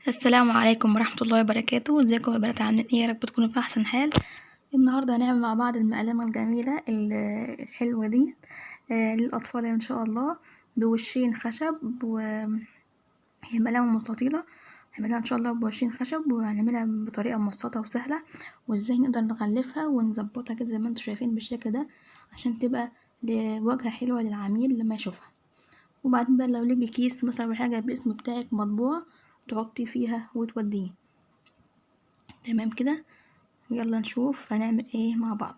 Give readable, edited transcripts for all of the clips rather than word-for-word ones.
السلام عليكم ورحمة الله وبركاته. ازيكم يا بنات؟ عاملين ايه؟ يا رب تكونوا في احسن حال. النهارده هنعمل مع بعض المقلمة الجميلة الحلوة دي للاطفال ان شاء الله، بوشين خشب، وهي مقلمة مستطيلة. هنعملها ان شاء الله بوشين خشب، وهنعملها بطريقة مبسطة وسهلة، وازاي نقدر نغلفها ونظبطها كده زي ما انتم شايفين بالشكل ده، عشان تبقى لواجهة حلوة للعميل لما يشوفها. وبعدين بقى لو لقي كيس مثلا بحاجة باسم بتاعك مطبوع، تحطي فيها وتوديه. تمام كده. يلا نشوف هنعمل ايه مع بعض.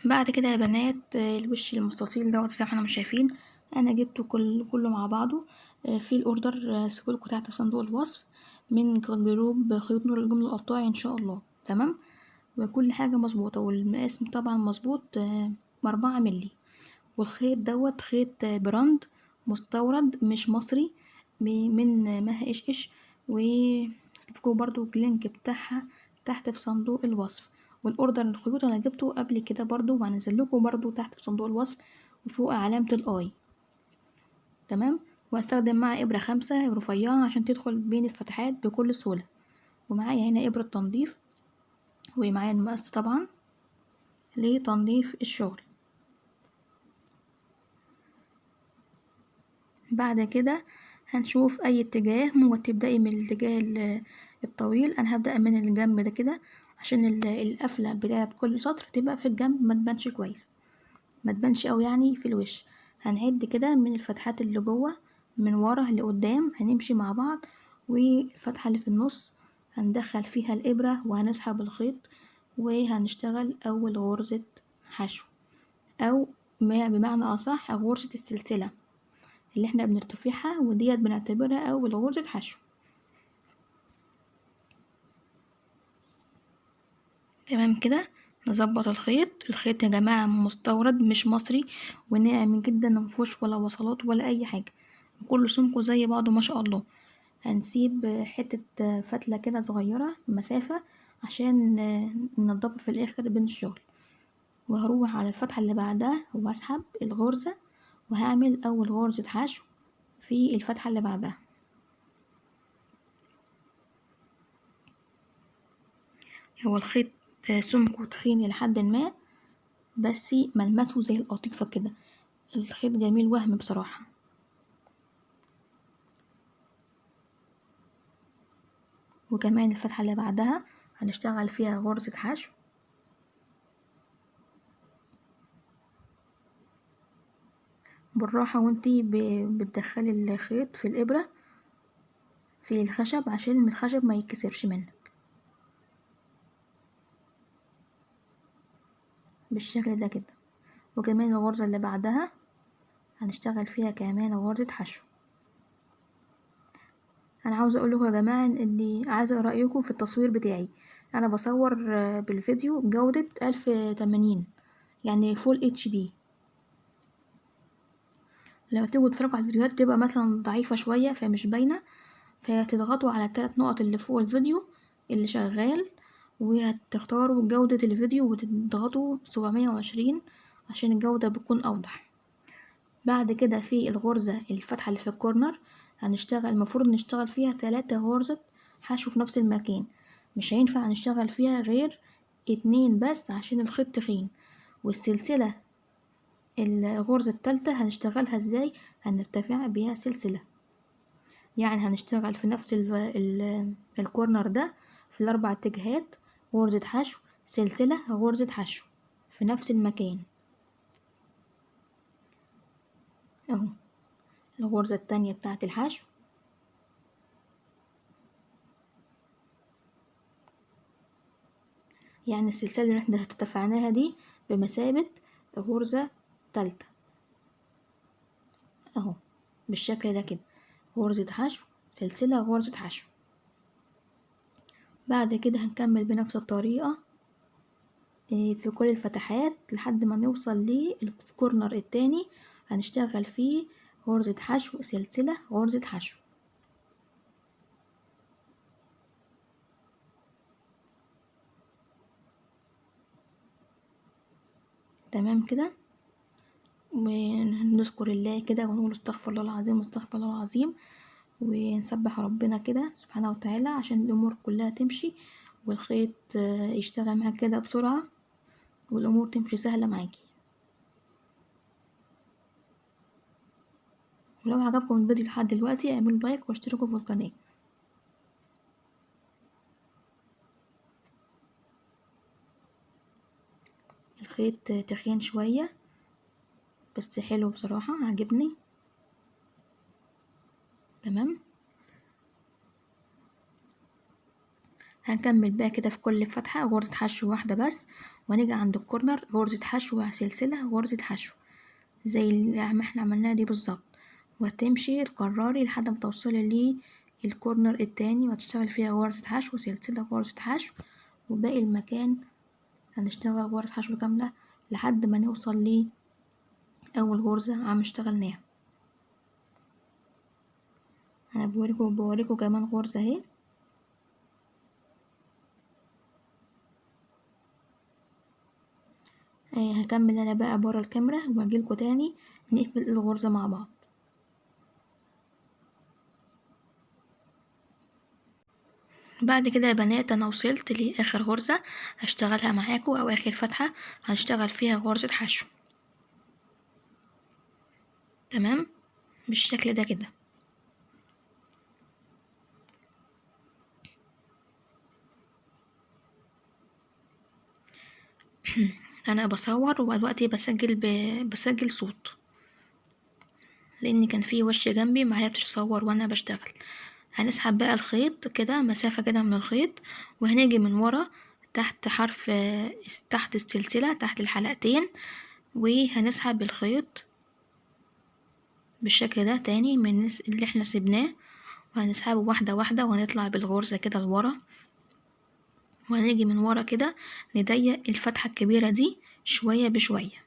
بعد كده يا بنات الوش المستطيل دوت زي ما احنا مش شايفين، انا جبته كله مع بعضه. في الاوردر سيبولكوا تحت صندوق الوصف من جروب خيوط نور الجمل القطاعي ان شاء الله. تمام. وكل حاجة مظبوطة، والمقاس طبعا مظبوط، 4 ملي. والخيط دوت خيط براند مستورد مش مصري، من مها ايش ايش. وسيبكوا برضو اللينك بتاعها تحت في صندوق الوصف. والاوردر الخيوط انا جبته قبل كده برضو، وهنزلكوا برضو تحت في صندوق الوصف وفوق علامة الاي. تمام. وهستخدم معاه ابرة 5 رفيعة عشان تدخل بين الفتحات بكل سهولة. ومعايا هنا ابرة تنظيف، ومعايا المقص طبعا لتنظيف الشغل. بعد كده هنشوف اي اتجاه. ممكن تبدأي من الاتجاه الطويل، انا هبدأ من الجنب ده كده عشان القفلة بتاعت كل سطر تبقى في الجنب، ما تبانش كويس، ما تبانش اوي يعني في الوش. هنعد كده من الفتحات اللي جوه من ورا لقدام، هنمشي مع بعض. والفتحة اللي في النص هندخل فيها الإبرة وهنسحب الخيط، وهنشتغل أول غرزة حشو، أو بمعنى أصح غرزة السلسلة اللي احنا بنرتفعها، وديت بنعتبرها اول غرزة حشو. تمام كده. نظبط الخيط يا جماعة مستورد مش مصري، وناعم جدا، مفيهوش ولا وصلات ولا اي حاجة، كله سمكه زي بعضه ما شاء الله. هنسيب حتة فتلة كده صغيرة مسافة عشان ننضبط في الاخر بين الشغل. وهروح على الفتحة اللي بعدها واسحب الغرزة، وهعمل اول غرزة حشو في الفتحة اللي بعدها. هو الخيط سمكه تخين لحد ما، بس ملمسه زي القطيفة كده. الخيط جميل وهم بصراحة. وكمان الفتحة اللي بعدها هنشتغل فيها غرزة حشو. بالراحة وانتي بتدخلي الخيط في الإبرة في الخشب عشان الخشب ما يتكسرش منك، بالشكل ده كده. وكمان الغرزة اللي بعدها هنشتغل فيها كمان غرزة حشو. انا عاوزه اقول لكم يا جماعه اني عايزه رايكم في التصوير بتاعي. انا بصور بالفيديو بجوده 1080، يعني فول اتش دي. لما تيجوا تتفرجوا على الفيديوهات تبقى مثلا ضعيفه شويه فمش باينه، فتضغطوا على ال3 نقط اللي فوق الفيديو اللي شغال، وهتختاروا جودة الفيديو وتضغطوا 720 عشان الجودة بتكون أوضح. بعد كده في الغرزة الفتحة اللي في الكورنر هنشتغل، المفروض نشتغل فيها 3 غرزة حشو في نفس المكان، مش هينفع نشتغل فيها غير 2 بس عشان الخيط تخين. والسلسلة الغرزة التالتة هنشتغلها ازاي؟ هنرتفع بيها سلسلة، يعني هنشتغل في نفس الكورنر ده في ال4 اتجاهات غرزة حشو سلسلة غرزة حشو في نفس المكان اهو. الغرزة التانية بتاعة الحشو، يعني السلسلة اللي احنا ارتفعناها دي بمثابة غرزة تالتة اهو، بالشكل ده كده. غرزة حشو سلسلة غرزة حشو. بعد كده هنكمل بنفس الطريقة في كل الفتحات لحد ما نوصل للكورنر التاني، هنشتغل فيه غرزة حشو سلسلة غرزة حشو. تمام كده. ونذكر الله كده ونقول استغفر الله العظيم استغفر الله العظيم. ونسبح ربنا كده سبحانه وتعالى عشان الأمور كلها تمشي، والخيط يشتغل معاك كده بسرعة، والأمور تمشي سهلة معاكي. ولو عجبكم الفيديو لحد دلوقتي اعملوا لايك واشتركوا في القناة. الخيط تخين شوية بس حلو بصراحة، عجبني. تمام، هنكمل بقى كده في كل فتحة غرزة حشو واحدة بس، ونيجي عند الكورنر غرزة حشو سلسلة غرزة حشو زي اللي ما احنا عملناها دي بالظبط، وهتمشي تكرري لحد ما توصلي للكورنر التاني، وهتشتغل فيها غرزة حشو سلسلة غرزة حشو، وباقي المكان هنشتغل غرزة حشو كاملة لحد ما نوصل لأول غرزة عم اشتغلناها. انا بوريكم كمان غرزة اهي. هكمل انا بقى برا الكاميرا واجيلكوا تاني نقفل الغرزة مع بعض. بعد كده يا بنات انا وصلت لاخر غرزة هشتغلها معاكم، او اخر فتحة هنشتغل فيها غرزة حشو. تمام بالشكل ده كده. انا بصور ودلوقتي بسجل صوت، لان كان في وش جنبي معرفتش اصور وانا بشتغل. هنسحب بقى الخيط كده مسافة كده من الخيط، وهنيجي من ورا تحت حرف تحت السلسلة تحت الحلقتين، وهنسحب الخيط بالشكل ده تاني من اللي احنا سيبناه، وهنسحبه واحدة واحدة وهنطلع بالغرزة كده لورا، وهنيجي من ورا كده نضيق الفتحة الكبيرة دي شوية بشوية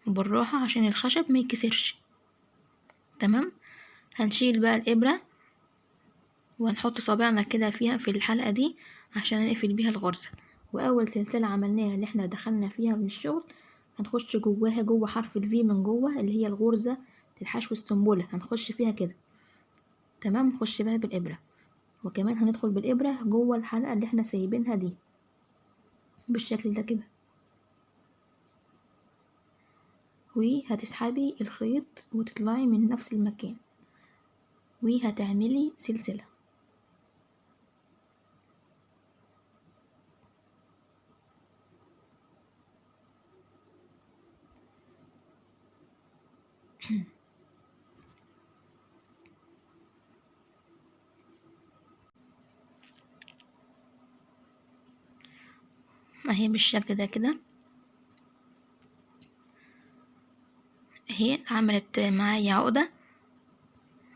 بالراحة عشان الخشب ما يكسرش. تمام، هنشيل بقى الإبرة وهنحط صابعنا كده فيها في الحلقة دي عشان نقفل بيها الغرزة. وأول سلسلة عملناها اللي احنا دخلنا فيها من الشغل هنخش جواها جوه حرف الفي من جوه اللي هي الغرزة الحشو السنبلة، هنخش فيها كده. تمام، نخش بقى بالإبرة، وكمان هندخل بالإبرة جوه الحلقة اللي احنا سايبينها دي بالشكل ده كده، وهتسحبي الخيط وتطلعي من نفس المكان وهتعملي سلسلة. اهي بالشكل ده كده اهي عملت معايا عقدة،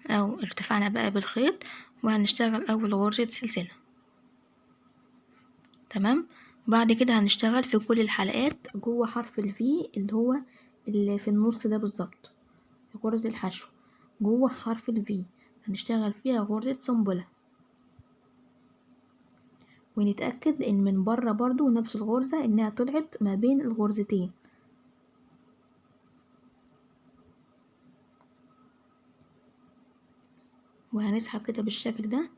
او ارتفعنا بقى بالخيط وهنشتغل اول غرزة سلسلة. تمام، بعد كده هنشتغل في كل الحلقات جوه حرف الفي اللي هو اللي في النص ده بالظبط، غرزة الحشو جوه حرف الفي هنشتغل فيها غرزة سنبلة، ونتأكد ان من بره برضو نفس الغرزة انها طلعت ما بين الغرزتين. وهنسحب كده بالشكل ده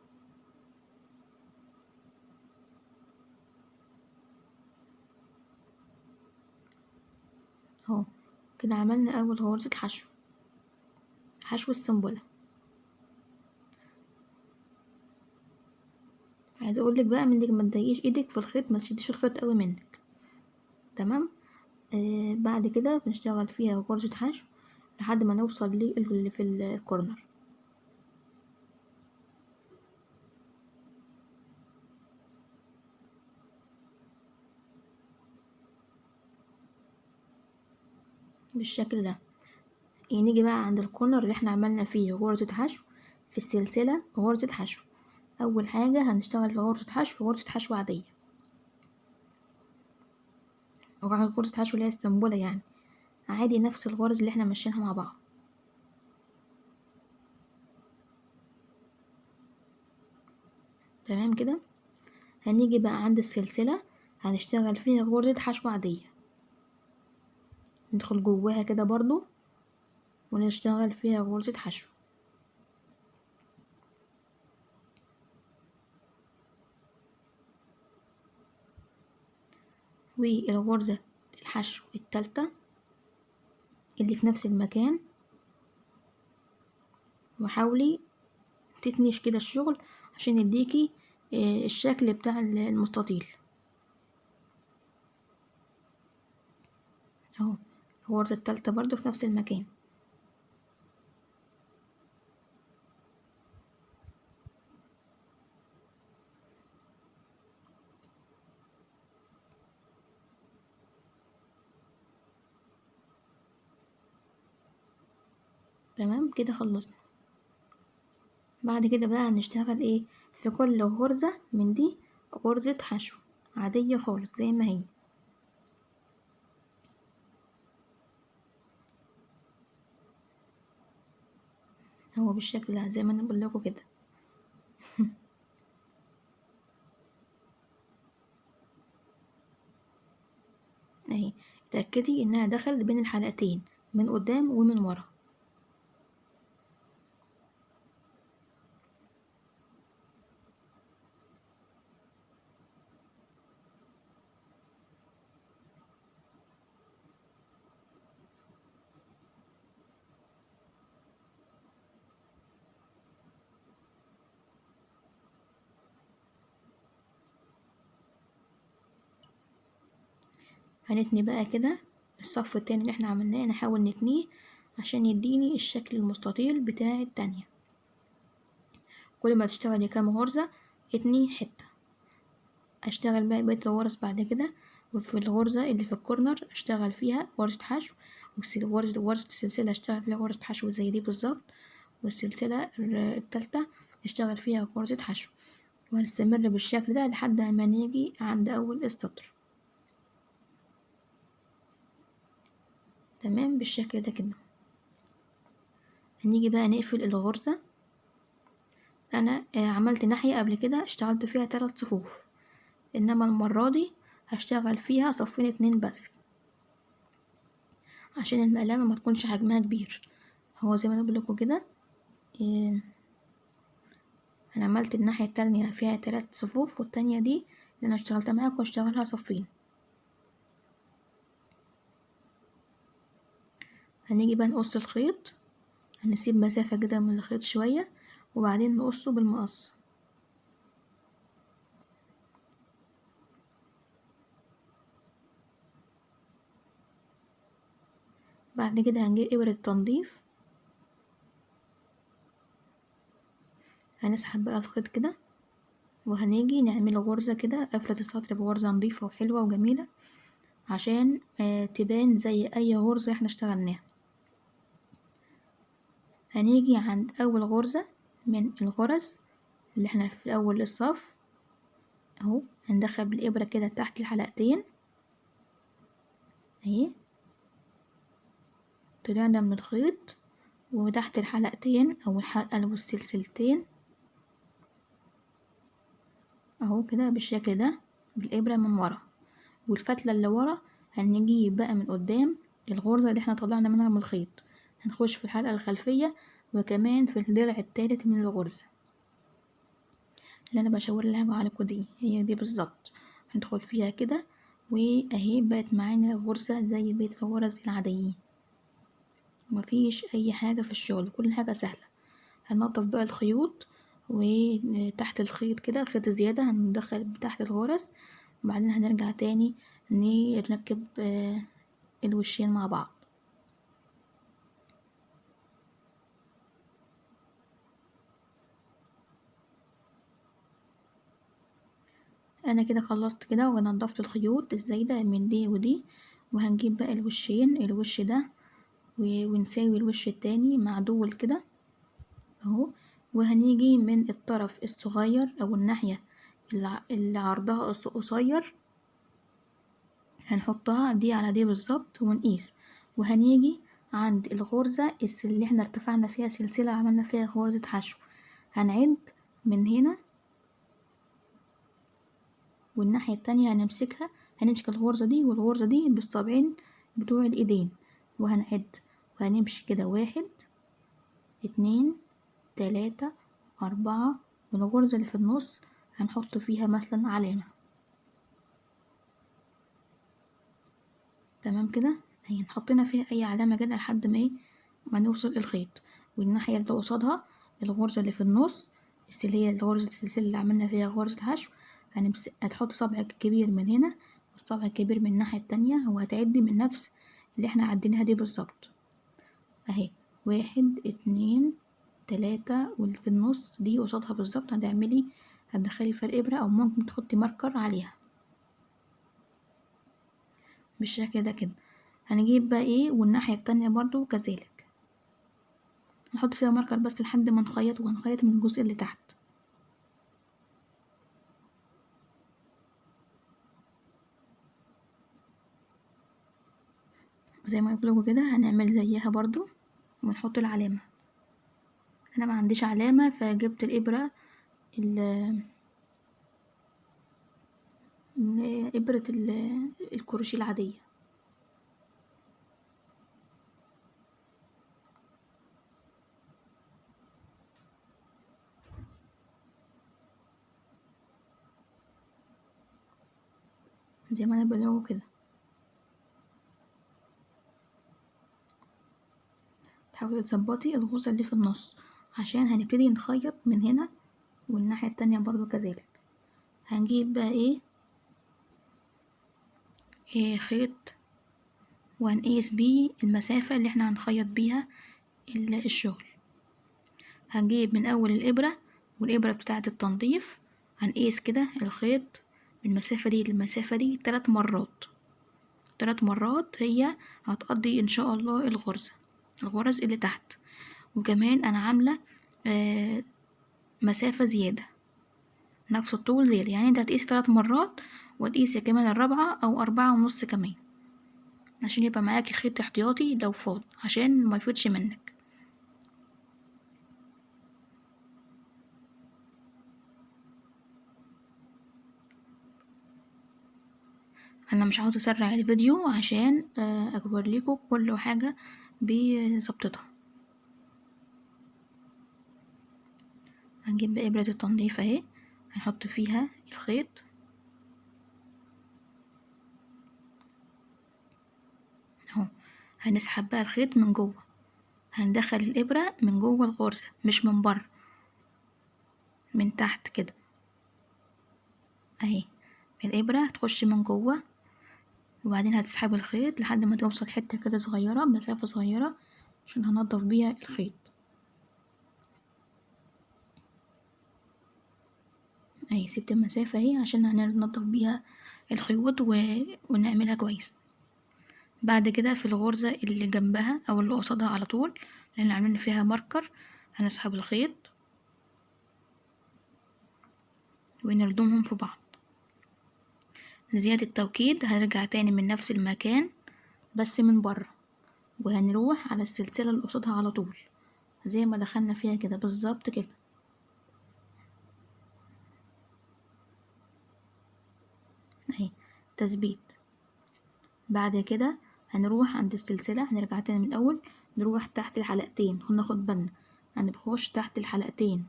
اهو كده. عملنا اول غرزة حشو السنبلة. عايزه اقولك بقى منك ما تضايقيش ايدك في الخيط، ما تشديش الخيط قوي منك. تمام، بعد كده بنشتغل فيها غرزة حشو لحد ما نوصل اللي في الكورنر. بالشكل ده. نيجي بقى عند الكورنر اللي احنا عملنا فيه غرزة حشو في السلسلة غرزة حشو. اول حاجة هنشتغل في غرزة حشو عادية، غرزة حشو اللي هي السنبلة يعني عادي، نفس الغرز اللي احنا ماشيينها مع بعض. تمام كده. هنيجي بقى عند السلسلة هنشتغل فيها غرزة حشو عادية، ندخل جواها كده برضو ونشتغل فيها غرزة حشو. والغرزة الحشو التالتة اللي في نفس المكان، وحاولي تتنش كده الشغل عشان يديكي الشكل بتاع المستطيل اهو. الغرزة التالتة برضو في نفس المكان. تمام كده خلصنا. بعد كده بقى هنشتغل ايه؟ في كل غرزة من دي غرزة حشو عادية خالص زي ما هي هو بالشكل ده زي ما انا بقول لكم كده. اهي اتأكدي انها دخلت بين الحلقتين من قدام ومن ورا. هنتني بقى كده الصف التاني اللي احنا عملناه، نحاول نتنيه عشان يديني الشكل المستطيل بتاع التانية. كل ما تشتغلي كام غرزة اتني حتة. اشتغل بقى بقية الغرز بعد كده، وفي الغرزة اللي في الكورنر اشتغل فيها غرزة حشو، غرزة السلسلة اشتغل فيها غرزة حشو زي دي بالظبط، والسلسلة التالتة اشتغل فيها غرزة حشو، وهنستمر بالشكل ده لحد ما نيجي عند أول السطر. تمام بالشكل ده كده. هنيجي بقى نقفل الغرزة. أنا عملت ناحية قبل كده اشتغلت فيها 3 صفوف، إنما المرة دي هشتغل فيها صفين 2 بس عشان المقلمة ما تكونش حجمها كبير. هو زي ما انا بقولكوا كده انا عملت الناحية التانية فيها 3 صفوف، والتانية دي اللي انا اشتغلتها معاكم اشتغلها صفين. هنيجي بقى نقص الخيط، هنسيب مسافة كده من الخيط شوية وبعدين نقصه بالمقص. بعد كده هنجيب إبرة التنظيف، هنسحب بقى الخيط كده وهنيجي نعمل غرزة كده قفلة السطر بغرزة نظيفة وحلوة وجميلة عشان تبان زي أي غرزة احنا اشتغلناها. هنيجي عند أول غرزة من الغرز اللي احنا في أول الصف اهو، هندخل بالإبرة كده تحت الحلقتين اهي، طلعنا من الخيط وتحت الحلقتين أو الحلقة والسلسلتين اهو كده بالشكل ده بالإبرة من ورا، والفتلة اللي ورا هنجيب بقى من قدام الغرزة اللي احنا طلعنا منها من الخيط، هنخش في الحلقة الخلفية وكمان في الضلع التالت من الغرزة اللي انا بشاور لها عليكم دي، هي دي بالظبط. هندخل فيها كده واهي بقت معانا غرزة زي بقية الغرز العاديين، مفيش اي حاجة في الشغل، كل حاجة سهلة. هننضف بقى الخيوط، وتحت الخيط كده خيط زيادة هندخل تحت الغرز، وبعدين هنرجع تاني نركب الوشين مع بعض. انا كده خلصت كده ونضفت الخيوط الزايدة من دي ودي، وهنجيب بقى الوشين، الوش ده ونساوي الوش التاني مع دول كده اهو، وهنيجي من الطرف الصغير او الناحية اللي عرضها قصير هنحطها دي على دي بالظبط ونقيس، وهنيجي عند الغرزة اللي احنا ارتفعنا فيها سلسلة عملنا فيها غرزة حشو، هنعد من هنا، والناحية التانية هنمسكها، هنمسك الغرزة دي والغرزة دي بالصابعين بتوع الايدين وهنعد، وهنمشي كده 1 2 3 4، والغرزة اللي في النص هنحط فيها مثلا علامة تمام كده. اهي حطينا فيها اي علامة كده لحد ما ما نوصل الخيط. والناحية اللي قصادها الغرزة اللي في النص، اللي هي غرزة السلسلة اللي عملنا فيها غرزة الحشو، هتحط صبعك الكبير من هنا والصبع الكبير من الناحية التانية، وهتعدي من نفس اللي احنا عديناها دي بالظبط. اهي 1 2 3، واللي في النص دي قصادها بالظبط هتدخلي فرق ابرة، او ممكن تحطي ماركر عليها بالشكل ده كده. هنجيب بقى والناحية التانية برضو كذلك نحط فيها ماركر بس لحد ما نخيط، ونخيط من الجزء اللي تحت. زي ما قلتلكوا كده هنعمل زيها برضو ونحط العلامة. انا ما عنديش علامة فجبت الابرة ابرة الكروشيه العادية. زي ما انا بقوله كده، تحاولي تظبطي الغرزة اللي في النص عشان هنبتدي نخيط من هنا، والناحية التانية برضو كذلك. هنجيب بقى خيط، وهنقيس بيه المسافة اللي احنا هنخيط بيها الشغل. هنجيب من اول الابرة والابرة بتاعة التنظيف، هنقيس كده الخيط من المسافة دي للمسافة دي 3 مرات. 3 مرات هي هتقضي ان شاء الله الغرز اللي تحت. وكمان انا عاملة مسافة زيادة، نفس الطول زيادة، يعني انت هتقيس 3 مرات وتقيسي كمان الرابعة او 4.5 كمان، عشان يبقى معاكي خيط احتياطي لو فاض عشان ما يفوتش منك. انا مش عاوزة اسرع الفيديو عشان اوريكم كل حاجة بظبطتها. هنجيب ابرة التنظيف اهي، هنحط فيها الخيط اهو. هنسحب بقى الخيط من جوه، هندخل الابرة من جوه الغرزة مش من بره، من تحت كده اهي. الابرة هتخش من جوه، وبعدين هتسحب الخيط لحد ما توصل حتة كده صغيرة، مسافة صغيرة عشان هنضف بيها الخيط اهي. سبت المسافة اهي عشان هننضف بيها الخيوط ونعملها كويس. بعد كده في الغرزة اللي جنبها او اللي قصادها على طول، لان عاملين فيها ماركر، هنسحب الخيط ونردمهم في بعض. لزيادة التوكيد هنرجع تاني من نفس المكان بس من بره، وهنروح على السلسلة اللي قصادها على طول زي ما دخلنا فيها كده بالظبط كده اهي، تثبيت. بعد كده هنروح عند السلسلة، هنرجع تاني من الأول، نروح تحت الحلقتين وناخد بالنا هنخش تحت الحلقتين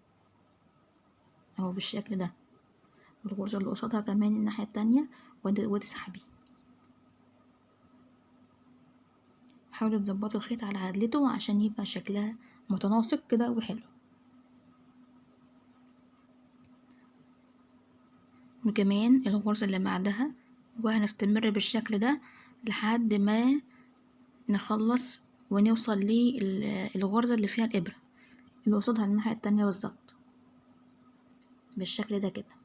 اهو بالشكل ده، والغرزة اللي قصادها كمان الناحية التانية وتسحبي. حاولي تظبطي الخيط على عدلته عشان يبقى شكلها متناسق كده وحلو. وكمان الغرزة اللي بعدها، وهنستمر بالشكل ده لحد ما نخلص ونوصل للغرزة اللي فيها الإبرة اللي قصادها الناحية التانية بالظبط بالشكل ده كده،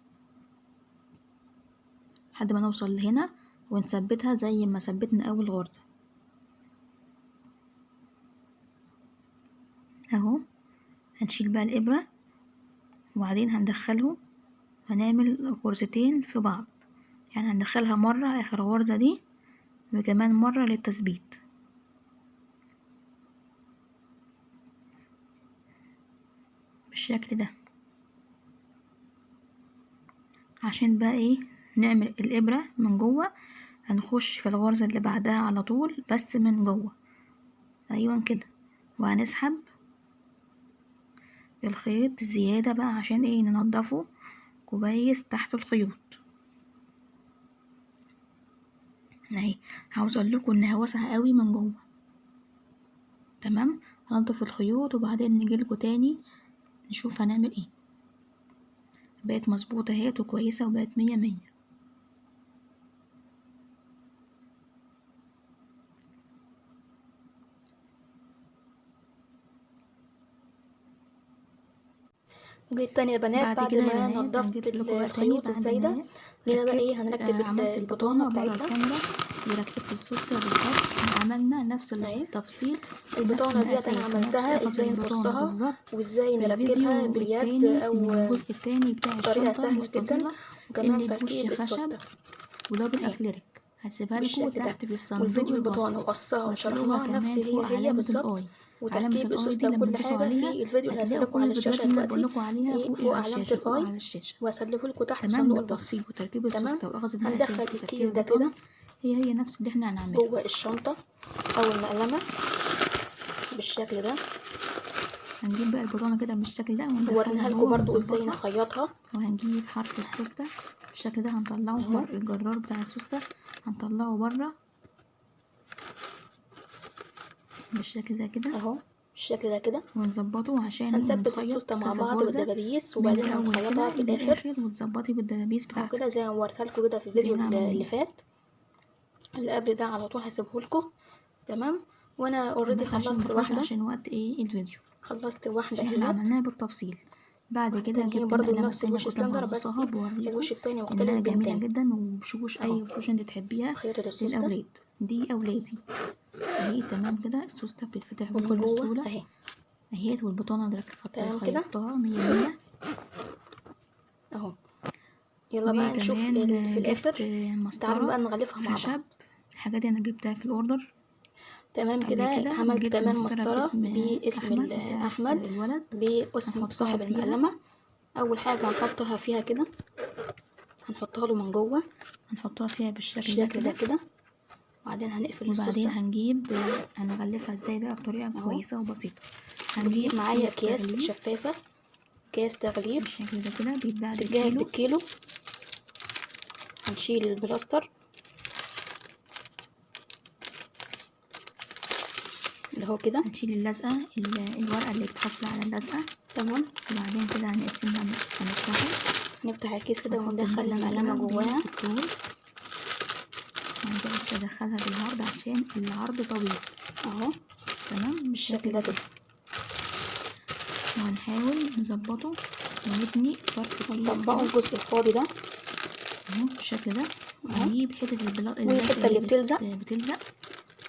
لحد ما نوصل لهنا ونثبتها زي ما ثبتنا أول غرزة اهو. هنشيل بقى الإبرة وبعدين هندخله، هنعمل غرزتين في بعض، يعني هندخلها مرة آخر غرزة دي وكمان مرة للتثبيت بالشكل ده، عشان بقى نعمل الإبرة من جوه. هنخش في الغرزة اللي بعدها على طول بس من جوه ايوه كده، وهنسحب الخيط زيادة بقى عشان ننضفه كويس تحت الخيوط اهي. عاوز اقول لكم انها واسعه قوي من جوه. تمام، هنضف الخيوط وبعدين نجيلكوا تاني نشوف هنعمل ايه. بقت مظبوطه اهيت وكويسه وبقت 100. وجيت تاني يا بنات بعد بعد كده يا ما بنات نضفت هنجيب لكم بقى تاني الخيوط بعد الزايدة، ما جينا بقى ايه ركبت هنركب عملت البطانة البطانه بره بتاعتها الكاميرا وركبت السوسته بالظبط. عملنا نفس اهي. التفصيل ونفس البطانة ديت انا المقاسات ونفس عملتها قصر ازاي البطانه نقصها بالظبط وازاي في نركبها الفيديو باليد التاني او من الجزء التاني بتاع طريقة الشنطه سهلة جدا، المستطيله وكمان اللي بوش تركيب خشب السوستة ودبل اهي اكليريك. هسيبها لكم بالشكل ده. تحت في الصندوق والفيديو الوصف، البطانة وقصها وهتلاقوها وشرحناها نفس كمان فوق هي علامة بالظبط، الاي. علامة وتركيب الاي السوستة دي لما وكل تدوسوا حاجة عليها في الفيديو اللي هتلاقوا هسيبلكوا كل على الفيديوهات الشاشة اللي انا دلوقتي بقولكوا عليها ايه فوق فوق على علامة الشاشة، فوق الاي، على الشاشة. واسلفهولكوا تحت في تمام، صندوق الوصف. بالتفصيل وتركيب تمام. السوستة واخذ هندخل المقاسات وتركيب الكيس ده كده البطانة هي نفس اللي احنا هنعملها جوه الشنطة او المقلمة بالشكل ده. هنجيب بقى البطانة كده بالشكل ده وندخلها ووريناها لكم جوه برضو ازاي ونظبطها. نخيطها. وهنجيب حرف السوستة بالشكل ده هنطلعه اهو بره، الجرار بتاع السوستة هنطلعه بره بالشكل ده كده اهو بالشكل ده كده. ونظبطه عشان هنثبت هنخيط السوستة مع كذا بعض غرزة بالدبابيس من وبعدين الأول هنخيطها كده في الاخر للآخر وتظبطي بالدبابيس اهو بتاعتك كده زي ما وريتها لكم كده في زي الفيديو ما اللي عملناه. فات. اللي قبل ده على طول هسيبهولكم. تمام. وانا اوريدي بس عشان خلصت بختصر واحدة، عشان وقت ايه الفيديو، خلصت واحدة عشان احنا اهيت. عملناها بالتفصيل. بعد واحدة كده تانية هي جبت برضو المقلمة بنفس التانية الوش كنت سلندر بس مغلصاها بوريكم الوش التاني مختلف انها جميلة بيمتان. جدا وبشوش اهو اي وشوش انت تحبيها خيطة السوستة للأولاد. دي أولادي اهي. تمام كده السوستة بتتفتح ومن بكل جوه سهولة اهي. اهيت، والبطانة اللي تمام كده خيطتها 100. اهو. يلا بقى نشوف وكمان في جبت الاخر. تعالوا مسطرة بقى نغلفها مع خشب. بعض. الحاجات دي انا جبتها في الاوردر تمام قبل كده. كده. عملت جبت كمان مسطرة مسطرة باسم باسم بتاعت احمد الولد باسم هنحطها صاحب فيها. المقلمة. اول حاجة هنحطها فيها كده، هنحطها له من جوه هنحطها فيها بالشكل ده بالشكل ده كده. كده. وبعدين هنقفل وبعدين السوستة هنجيب هنغلفها ازاي بقى بطريقة اهو. كويسة وبسيطة. بجيب هنجيب معايا كيس اكياس تغليف شفافة، كيس تغليف بالشكل ده كده بيتباع بتتجاب بالكيلو. بالكيلو. هنشيل البلاستر اللي هو كده. هنشيل اللزقة الورقة اللي بتحط على اللزقة. تمام. وبعدين كده هنقسمها هنفتحه نفتح الكيس كده ونحط وندخل المقلمة كده جواها. بالطول. مقدرش ادخلها بالعرض عشان العرض طويل اهو تمام بالشكل ده كده. وهنحاول نظبطه ونبني طرف الكيس نطبقه كده الجزء الفاضي ده اهو بالشكل ده. وهنجيب حتة والحتة اللي بتلزق بتلزق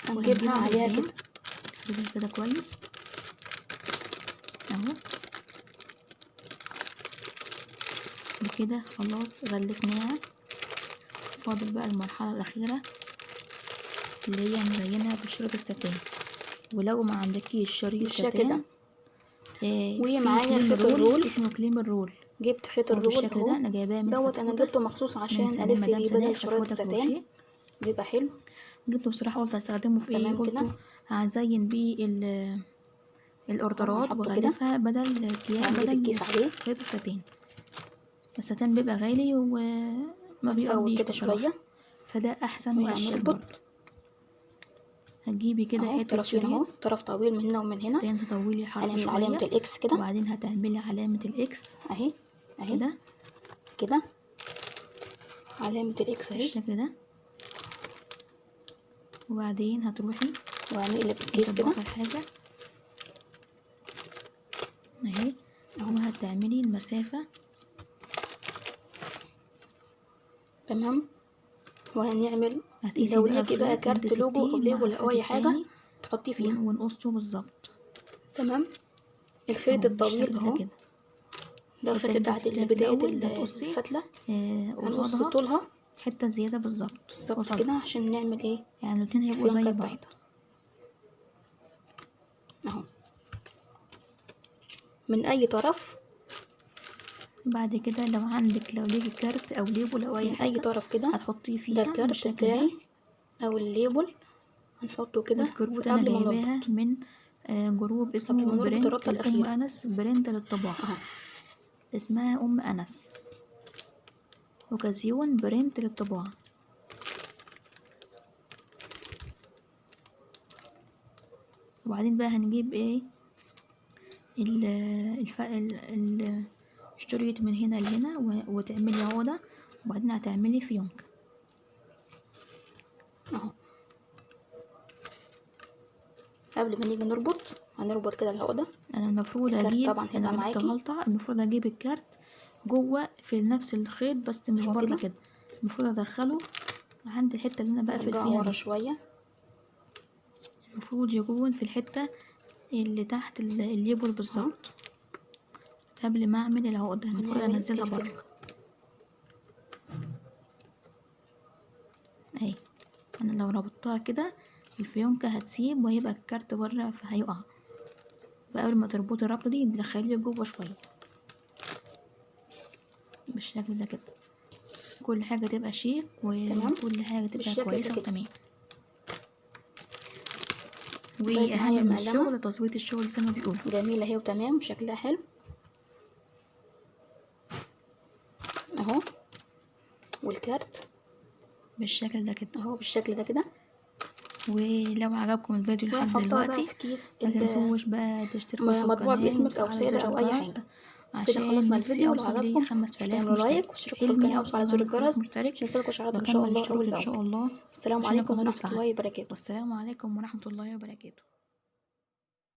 هنجيبها عليها قدام. كده. نفردها كده كويس اهو. بكده خلاص غلفناها. فاضل بقى المرحلة الأخيرة اللي هي نزينها بشريط الستان. ولو ما عندكيش شريط بالشكل ستان ده. في ومعايا كليم خيط الرول الرول. اسمه كليم الرول. جبت خيط هو الرول بالشكل ده اهو انا جايباه من دوت. انا فتفوتة جبته مخصوص من عشان سناء الف مدام بيه سناء بدل شرايط فتفوتة الستان، كروشيه. بيبقى حلو. جبته بصراحة قلت هستخدمه في ايه، تمام كده. قلته هزين بيه الاوردرات هنحطه كده وغلفها بدل وهنجيب الكيس عليه. خيط الستان. الستان بيبقى غالي وما هنفوت بيقضيش كده بصراحة، شوية فده احسن واشيك ونربط برضه. هتجيبي كده اهو حتة طرفين شريط اهو، طرف طويل من هنا ومن هنا. ستان تطولي الحرف هنعمل علامة شوية الاكس كده وبعدين هتعملي علامة الاكس اهي اهي كده كده. علامة الاكس اهي. بالشكل ده. وبعدين هتروحي وهنقلب الكيس كده مظبطة الحاجة اهي. وهتعملي المسافة تمام. وهنعمل هتقيسي لو بقى ليكي بقى الخيط انت كارت لوجو او سبتيه مع ليبل او الخيط اي حاجة التاني تحطيه فيها. ونقصه بالظبط تمام. اهو الخيط الطويل بالشكل ده اهو كده. ده الخيط الخيط اللي انت بتاعت سبتيها في بداية الأول هتقصي الفتلة. هنقص قصادها طولها حتة زيادة بالظبط بالظبط قصادها، كده عشان نعمل ايه يعني الاتنين هيبقوا الفيونكة زي بعض. بتاعتها اهو من اي طرف. بعد كده لو ليكي كارت او ليبل او اي من حاجة اي طرف كده هتحطيه ده فيها الكارت بالشكل ده. بتاعي او الليبل هنحطه كده والكروت انا قبل ما جايباها نربط. من جروب قبل اسمه ما نربط برنت الربطة الأم الأخيرة أنس، برنت للطباعة اهو. اسمها أم أنس وكازيون برنت للطباعة. وبعدين بقى هنجيب ايه ال الف... الشريط من هنا لهنا وتعملي عقدة، وبعدين هتعملي فيونكة اهو. قبل ما نيجي نربط هنربط كده العقدة. انا المفروض الكارت اجيب، طبعا انا هيبقى غلطت معاكي غلطة، المفروض اجيب الكارت جوه في نفس الخيط بس مش هو بره كده. كده، المفروض ادخله عند الحتة اللي انا بقفل نرجعه فيها ورا دي، شوية. المفروض يكون في الحتة اللي تحت اليبل اهو. بالظبط قبل ما اعمل العقدة، المفروض هنعمل انزلها بره الفيونكة. اهي. انا لو ربطتها كده الفيونكة هتسيب وهيبقى الكارت بره فهيقع، وقبل ما تربطي الربطة دي تدخليه جوه شوية بالشكل ده كده، كل حاجة تبقى شيك تمام وكل حاجة تبقى بالشكل ده كويسة كده. وتمام. طيب واهم معايا من المقلمة الشغل تظبيط الشغل زي ما بيقولوا. جميلة اهي وتمام وشكلها حلو اهو. والكارت بالشكل ده كده. اهو بالشكل ده كده. ولو عجبكم الفيديو لحد وهنحطها بقى دلوقتي في كيس ما تنسوش بقى تشتركوا في مطبوع القناة باسمك او وتفعلوا سيدة زر او اي الجرس حاجة. كده عشان خلصنا نفسي الفيديو. لو اوصل ل عجبكم 5000 تعملوا لايك مشترك، واشتركوا في القناة حلمي وتفعلوا اوصل على زر 5000 الجرس مشترك عشان يوصلكوا اشعارات ان شاء واكمل الله الشغل اول ان شاء باول. الله السلام عشان عليكم القناة ورحمة تتفعل. الله وبركاته. والسلام عليكم ورحمة الله وبركاته.